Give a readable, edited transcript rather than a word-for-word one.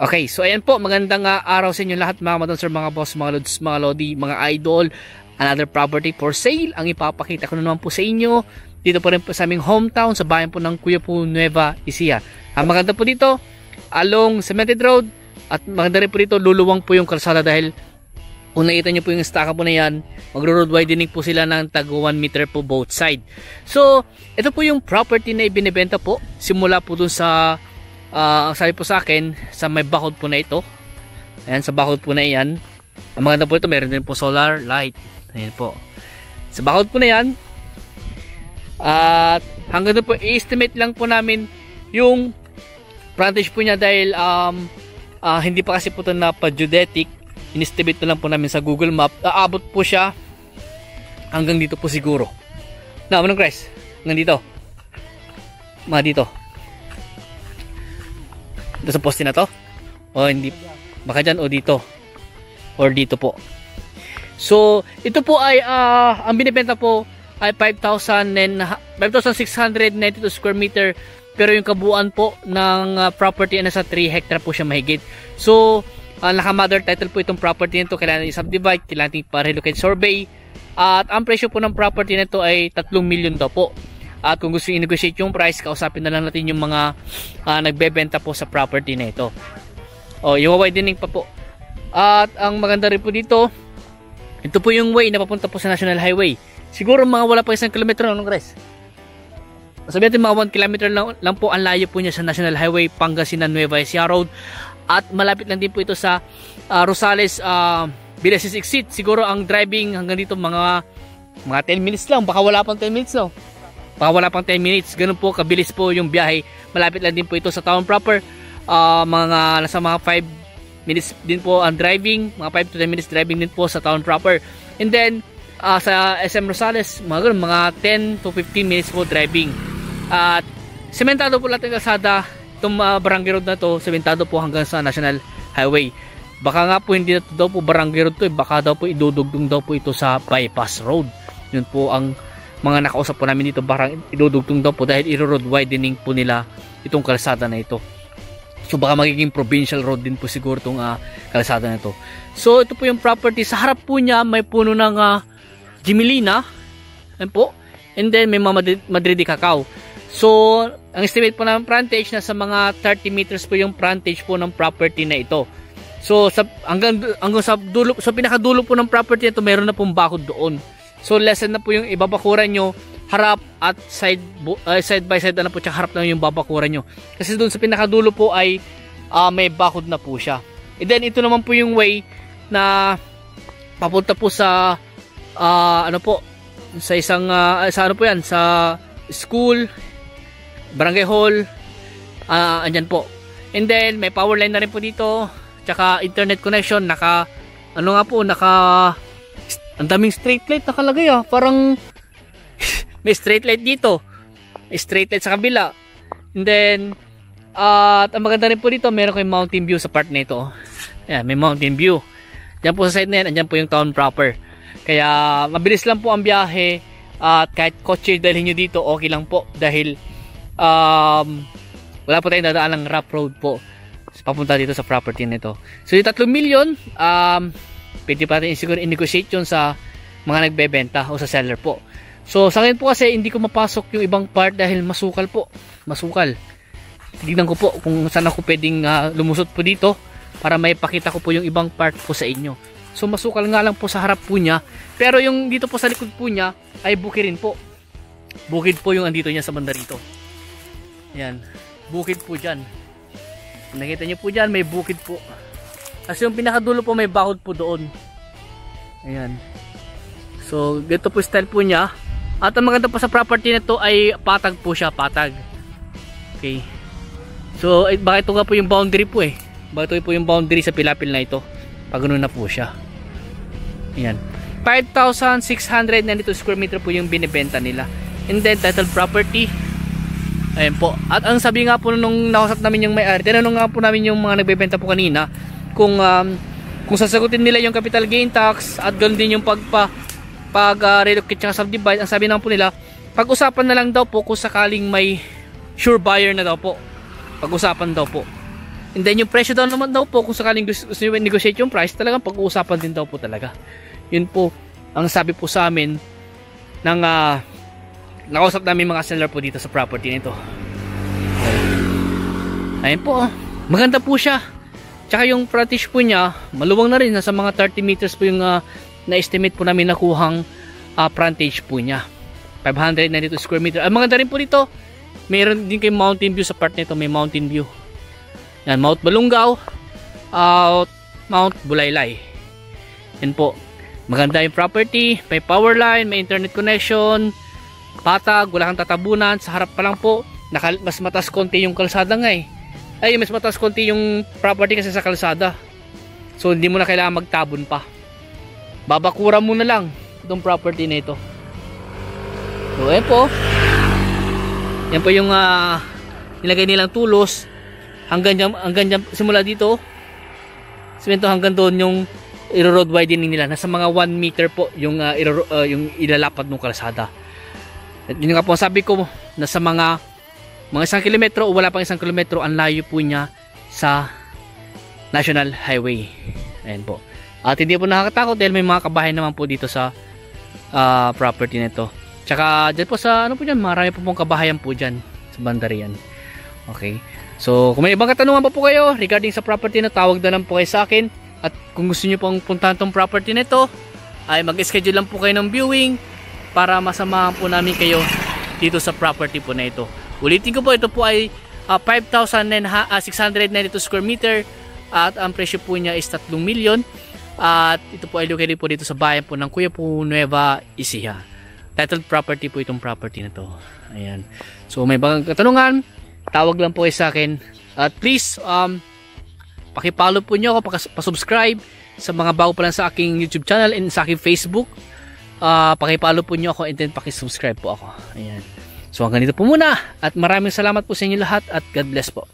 Okay, so ayan po, magandang araw sa inyo lahat mga madonsor, mga boss, mga lods, mga lodi, mga idol. Another property for sale ang ipapakita ko na naman po sa inyo. Dito po rin po sa aming hometown, sa bayan po ng Kuya po, Nueva Ecija. Ang maganda po dito, along Cemented Road, at maganda rin po dito, luluwang po yung kalsada dahil kung nakita nyo po yung staka po na yan, magro-road widening po sila ng tag 1 meter po both side. So, ito po yung property na ibinibenta po, simula po dun sa sabi po sa akin, sa may bakod po na ito. Ayan, sa bakod po na yan. Ang maganda po ito, meron din po solar light. Ayan po. Sa bakod po na yan. At hanggang doon po, i-estimate lang po namin yung frontage po niya dahil hindi pa kasi po ito na pa-geodetic. In-estimate lang po namin sa Google Map. Aabot po siya hanggang dito po siguro. Na, anong Chris? Hanggang dito. Mga dito. Ito sa poste na to? O hindi? Baka dyan o dito? Or dito po. So, ito po ay, ang binibenta po ay 5,692 square meter. Pero yung kabuuan po ng property ay nasa 3 hectare po siya mahigit. So, naka-mother title po itong property nito. Kailangan i-subdivide, kailangan i-relocate survey. At ang presyo po ng property nito ay 3 million daw po. At kung gusto i-negotiate yung price, kausapin na lang natin yung mga nagbebenta po sa property na ito. O, yung widening pa po. At ang maganda rin po dito, ito po yung way na papunta po sa National Highway. Siguro mga wala pa 1 kilometro, anong Chris? Sabihin natin mga 1 kilometer lang po ang layo po niya sa National Highway, Pangasinan, Nueva Ecija Road. At malapit lang din po ito sa Rosales, Bilasis Exit. Siguro ang driving hanggang dito mga 10 minutes lang, baka wala pang 10 minutes no? Baka wala pang 10 minutes, ganun po kabilis po yung biyahe. Malapit lang din po ito sa town proper. Nasa mga 5 minutes din po ang driving, mga 5 to 10 minutes driving din po sa town proper. And then sa SM Rosales, mga 10 to 15 minutes po driving. At sementado po lahat ng kalsada. Itong barangay road na to, sementado po hanggang sa National Highway. Baka nga po hindi na daw po barangay road to, baka daw po idudugtong daw po ito sa bypass road. Yun po ang mga nakausap po namin dito, parang idudugtong daw po dahil i-road widening po nila itong kalsada na ito. So baka magiging provincial road din po siguro itong kalsada na ito. So ito po yung property. Sa harap po niya may puno ng Jimelina. Ayan po. And then may mga Madrid Cacao. So ang estimate po ng frontage na sa mga 30 meters po yung frontage po ng property na ito. So hanggang sa dulo, sa pinakadulo po ng property na ito, meron na pong bakod doon. So lesson na po yung ibabakuran nyo, harap at side by side na po, tsaka harap na yung babakuran nyo. Kasi doon sa pinakadulo po ay may bakod na po siya. And then ito naman po yung way na papunta po sa ano po, sa isang sa ano po yan, sa school, barangay hall, andyan po. And then may power line na rin po dito, tsaka internet connection, ang daming street light nakalagay parang may street light dito, may street light sa kabila. And then at ang maganda rin po dito, meron kayong mountain view sa part na ito. Ayan, may mountain view. Diyan po sa side na yan, andyan po yung town proper. Kaya mabilis lang po ang biyahe. At kahit kotse dalhin nyo dito, okay lang po. Dahil wala po tayong dadaan ng rough road po papunta dito sa property nito. So yung 3 million, pwede pa rin siguro i-negotiate yun sa mga nagbebenta o sa seller po. So sa akin po kasi hindi ko mapasok yung ibang part dahil masukal po. Masukal. Tignan ko po kung saan ako pwedeng lumusot po dito para may pakita ko po yung ibang part po sa inyo. So masukal nga lang po sa harap po niya. Pero yung dito po sa likod po niya ay bukid rin po. Bukid po yung andito niya sa banda rito. Yan. Bukid po dyan. Nakita niyo po dyan, may bukid po. Kasi yung pinakadulo po may bakod po doon. Ayan. So ganito po style po niya. At ang maganda po sa property na to ay patag po siya, patag. Okay. So bakit ito nga po yung boundary po Bakit ito po yung boundary sa pilapil na ito? Pag ganoon na po siya. Ayan. 5,692 square meter po yung binibenta nila. And then title property. Ayan po. At ang sabi nga po nung nakausap namin yung may-ari, tinanong nga po namin yung mga nagbebenta po kanina kung sasagutin nila yung capital gain tax at ganoon din yung relocate tsaka subdivide. Ang sabi naman po nila, pag-usapan na lang daw po kung sakaling may sure buyer na daw po. Pag-usapan daw po. And then yung presyo daw naman daw po, kung sakaling gusto nyo negotiate yung price, talagang pag-uusapan din daw po talaga. Yun po ang sabi po sa amin ng nakausap namin mga seller po dito sa property nito. Ayun po, maganda po siya. Tsaka yung frontage po niya, maluwang na rin, nasa mga 30 meters po yung na-estimate po namin nakuhang frontage po niya. 592 square meter. Maganda rin po dito, mayroon din kayong mountain view sa part nito, may mountain view. Yan, Mount Balungaw, Mount Bulaylay. Yan po, maganda yung property, may power line, may internet connection, patag, wala kang tatabunan, sa harap pa lang po, mas mataas konti yung kalsada nga eh. Ay, mas mataas konti yung property kasi sa kalsada. So, hindi mo na kailangan magtabon pa. Babakura mo na lang itong property na ito. So, ayan po. Yan po yung nilagay nilang tulos. Hanggang dyan, simula dito, simento hanggang doon yung road widening nila. Nasa mga 1 meter po yung ilalapad ng kalsada. At yun nga po, sabi ko, nasa mga 1 kilometro o wala pang 1 kilometro ang layo po niya sa National Highway. Ayan po. At hindi po nakakatakot dahil may mga kabahay naman po dito sa property nito. Tsaka dyan po sa ano po dyan, marami po pong kabahayan po dyan sa bandarian. Okay. So kung may ibang katanungan pa po kayo regarding sa property na, tawag na lang po kayo sa akin. At kung gusto nyo pong puntahan tong property nito, ay mag-schedule lang po kayo ng viewing para masamahan po namin kayo dito sa property po na ito. Ulitin ko po, ito po ay 5,692 square meter at ang presyo po niya is 3 million. At ito po ay located po dito sa bayan po ng Kuya po Nueva Ecija. Titled property po itong property na to. Ayan. So may bagang katanungan, tawag lang po kayo sa akin. At please, pakipollow po nyo ako, pasubscribe sa mga bago pa lang sa aking YouTube channel and sa aking Facebook. Pakipollow po nyo ako and then pakisubscribe po ako. Ayan. So hanggang dito po muna at maraming salamat po sa inyo lahat at God bless po.